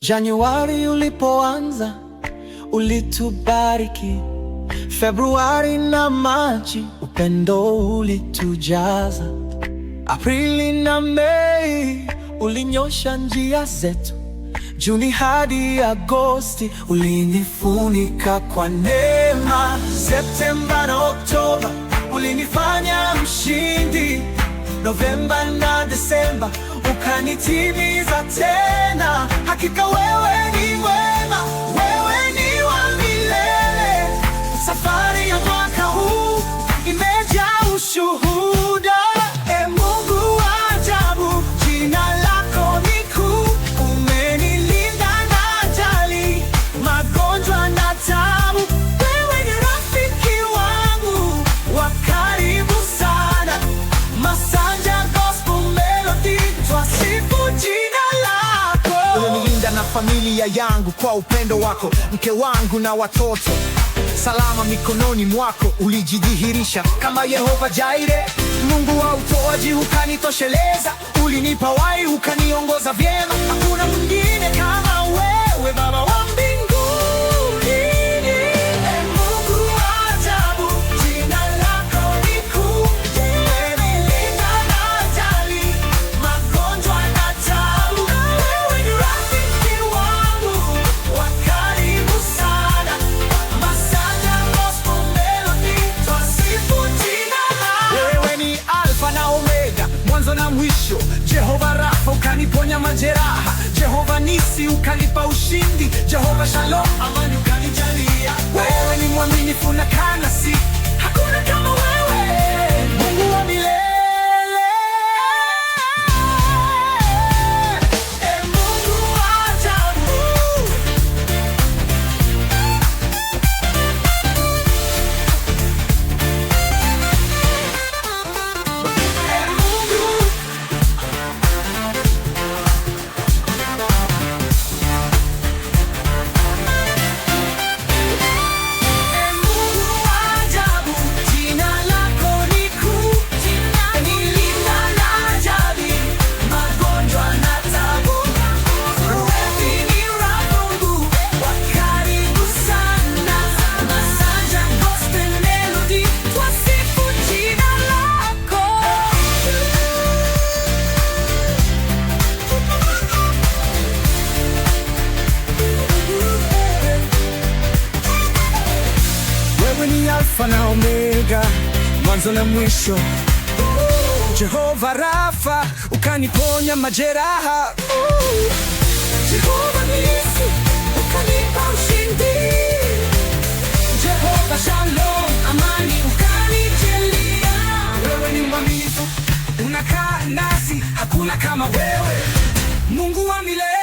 Januari ulipoanza ulitubariki, Februari na Machi upendo ulitujaza, Aprili na Mei ulinyosha njia zetu, Juni hadi Agosti ulinifunika kwa neema, Septemba na Oktoba ulinifanya mshindi, Novemba na Desemba ukanitimiza tena. Hakika wewe ni mwema, wewe ni wa milele. Safari ya mwaka huu imejaa ushuhuda. E Mungu wa ajabu, jina lako ni kuu. Umenilinda na ajali, magonjwa na taabu. Wewe ni rafiki wangu wa karibu sana. Masanja Gospel Melody, twasifu jina lako. Umenilinda na familia yangu kwa upendo wako, mke wangu na watoto salama mikononi mwako. Ulijidhihirisha kama Yehova Jaire, Mungu wa utoaji, ukanitosheleza. Ulinipa uhai, ukaniongoza vyema. Hakuna mwingine kama wewe, Baba wa mbinguni. E Mungu wa ajabu, jina lako ni kuu. Umenilinda na ajali, magonjwa na taabu. Wewe ni rafiki wangu wa karibu sana. Masanja Gospel Melody, twasifu jina lako. Wewe ni Alfa na Omega, mwanzo na mwisho. Jehova Rafa, ukaniponya majeraha. Jehova Nisi, ukanipa ushindi. Jehova Shalom, amani ukanijalia. Wewe ni mwaminifu na kanasi, hakuna kama wewe, Mungu wa milele. E Mungu wa ajabu, e Mungu, e Mungu wa ajabu, jina lako ni kuu. Umenilinda na ajali, magonjwa na taabu. Wewe ni Mungu wa karibu sana. Masanja Gospel Melody, twasifu jina lako. Wewe ni Alfa na Omega, mwanzo na mwisho. Jehova Rafa, ukaniponya majeraha. Jehova Nisi, ukanipa ushindi. Jehova Shalom, amani ukanijalia. Wewe ni mwaminifu, unakaa nasi, hakuna kama wewe, Mungu wa milele.